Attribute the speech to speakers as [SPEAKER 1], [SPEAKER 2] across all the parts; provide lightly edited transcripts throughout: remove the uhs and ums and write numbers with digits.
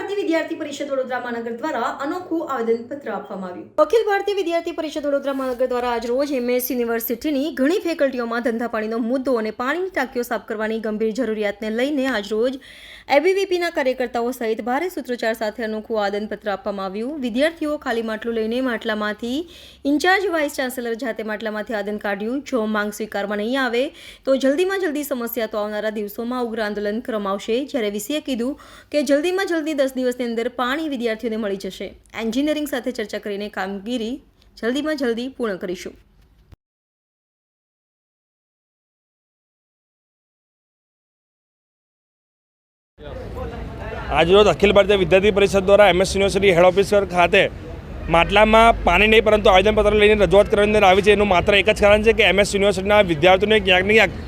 [SPEAKER 1] ભારતીય વિદ્યાર્થી પરિષદ વડોદરા મહાનગર દ્વારા અનોખું આવેદનપત્ર આપવામાં આવ્યું। અખિલ ભારતીય વિદ્યાર્થી પરિષદ વડોદરા મહાનગર દ્વારા આજરોજ MS યુનિવર્સિટીની ઘણી ફેકલ્ટીઓમાં ધંધા પાણીનો મુદ્દો અને પાણીની ટાંકીઓ સાફ કરવાની ગંભીર જરૂરિયાતને લઈને આજરોજ ABVPના કાર્યકર્તાઓ સહિત ભારે સૂત્રોચ્ચાર સાથે અનોખું આવેદનપત્ર આપવામાં આવ્યું। વિદ્યાર્થીઓ ખાલી માટલું લઈને માટલામાંથી ઇન્ચાર્જ વાઇસ ચાન્સેલર જાતે માટલામાંથી આવેદન કાઢ્યું। જો માંગ સ્વીકારવામાં નહીં આવે તો જલ્દીમાં જલ્દી સમસ્યા તો આવનારા દિવસોમાં ઉગ્ર આંદોલન કરવામાં આવશે। જ્યારે VCએ કીધું કે જલ્દીમાં જલ્દી 10 દિવસની અંદર પાણી વિદ્યાર્થીઓને મળી જશે। એન્જિનિયરિંગ સાથે ચર્ચા કરીને કામગીરી જલ્દીમાં જલ્દી પૂર્ણ કરીશું।
[SPEAKER 2] આજરોજ અખિલ ભારતીય વિદ્યાર્થી પરિષદ દ્વારા MS યુનિવર્સિટી હેડ ઓફિસ ખાતે માટલામાં પાણી નહીં પરંતુ આવેદનપત્ર લઈને રજૂઆત કરવાની અંદર આવી છે। એનું માત્ર એક જ કારણ છે કે MS યુનિવર્સિટીના વિદ્યાર્થીઓને ક્યાંક ને ક્યાંક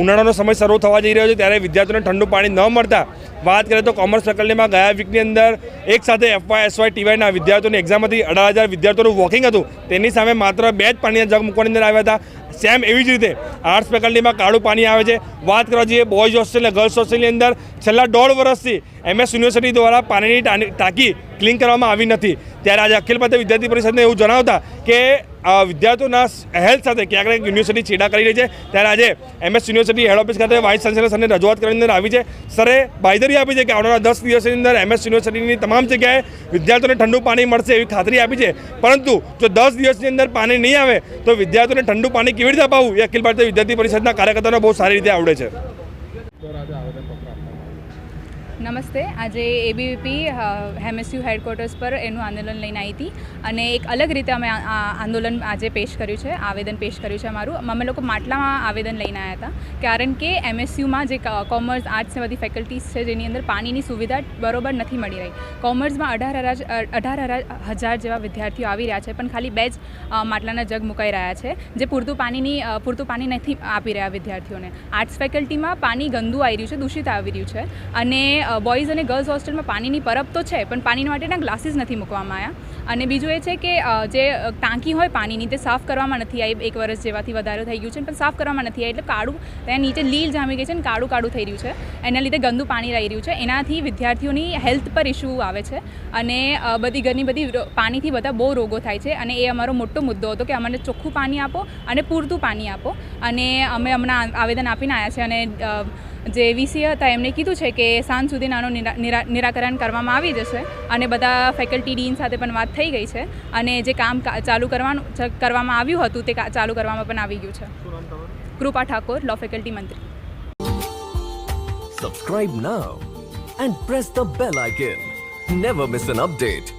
[SPEAKER 2] ઉનાળાનો સમય શરૂ થવા જઈ રહ્યો છે ત્યારે વિદ્યાર્થીઓને ઠંડુ પાણી ન મળતા વાત કરીએ તો કોમર્સ ફેકલ્ટીમાં ગયા વીકની અંદર એક સાથે FY SY TYના વિદ્યાર્થીઓની એક્ઝામમાંથી 18,000 વિદ્યાર્થીઓનું વોકિંગ હતું। તેની સામે માત્ર 2 જ પાણીના જગ મૂકવાની અંદર આવ્યા હતા। સેમ એવી જ રીતે આર્ટ્સ ફેકલ્ટીમાં કાળું પાણી આવે છે। વાત કરવા જઈએ બોયઝ હોસ્ટેલ અને ગર્લ્સ હોસ્ટેલની અંદર છેલ્લા 1.5 વર્ષથી MS યુનિવર્સિટી દ્વારા પાણીની ટાંકી ક્લીન કરવામાં આવી નથી। ત્યારે આજે અખિલ ભારતીય વિદ્યાર્થી પરિષદને એવું જણાવતા કે વિદ્યાર્થીઓના હેલ્થ સાથે ક્યાંક યુનિવર્સિટી છેડા કરી રહી છે। ત્યારે આજે MS યુનિવર્સિટી હેડ ઓફિસ ખાતે વાઇસ ચાન્સેલર સરને રજૂઆત કરવાની અંદર આવી છે। સરે બાંયધરી આપી છે કે આવનારા 10 દિવસની અંદર MS યુનિવર્સિટીની તમામ જગ્યાએ વિદ્યાર્થીઓને ઠંડુ પાણી મળશે એવી ખાતરી આપી છે। પરંતુ જો 10 દિવસની અંદર પાણી નહીં આવે તો વિદ્યાર્થીઓને ઠંડુ પાણી કેવી રીતે અપાવવું એ અખિલ ભારતીય વિદ્યાર્થી પરિષદના કાર્યકર્તાઓને બહુ સારી રીતે આવડે છે।
[SPEAKER 3] નમસ્તે। આજે ABVP MSU હેડક્વાર્ટર્સ પર એનું આંદોલન લઈને આવી હતી અને એક અલગ રીતે અમે આંદોલન આજે પેશ કર્યું છે, આવેદન પેશ કર્યું છે અમારું। અમે લોકો માટલામાં આવેદન લઈને આવ્યા હતા કારણ કે MSUમાં જે કોમર્સ આર્ટ્સને બધી ફેકલ્ટીઝ છે જેની અંદર પાણીની સુવિધા બરોબર નથી મળી રહી। કોમર્સમાં 18,000 જેવા વિદ્યાર્થીઓ આવી રહ્યા છે પણ ખાલી 2 જ માટલાના જગ મુકાઈ રહ્યા છે જે પૂરતું પાણી નથી આપી રહ્યા વિદ્યાર્થીઓને। આર્ટ્સ ફેકલ્ટીમાં પાણી ગંદુ આવી રહ્યું છે, દૂષિત આવી રહ્યું છે અને બોયઝ અને ગર્લ્સ હોસ્ટેલમાં પાણીની પરબ તો છે પણ પાણી માટેના ગ્લાસીસ નથી મૂકવામાં આવ્યા। અને બીજું એ છે કે જે ટાંકી હોય પાણીની તે સાફ કરવામાં નથી આવી। 1 વર્ષ જેવાથી વધારે થઈ ગયું છે પણ સાફ કરવામાં નથી આવી એટલે કાળું ત્યાં નીચે લીલ જામી ગઈ છે અને કાળું થઈ રહ્યું છે। એના લીધે ગંદુ પાણી રહી રહ્યું છે। એનાથી વિદ્યાર્થીઓની હેલ્થ પર ઇશ્યુ આવે છે અને ઘણી બધી પાણીથી બધા બહુ રોગો થાય છે અને એ અમારો મોટો મુદ્દો હતો કે અમને ચોખ્ખું પાણી આપો અને પૂરતું પાણી આપો। અને અમે હમણાં આવેદન આપીને આવ્યા છે અને જે VC હતા એમણે કીધું છે કે સાંજ સુધી આનું નિરાકરણ કરવામાં આવી જશે અને બધા ફેકલ્ટી ડીન સાથે પણ વાત થઈ ગઈ છે અને જે કામ ચાલુ કરવામાં આવ્યું હતું તે ચાલુ કરવામાં પણ આવી ગયું છે। કૃપા ઠાકોર, લો ફેકલ્ટી મંત્રી।
[SPEAKER 4] Subscribe now and press the bell icon. Never miss an update.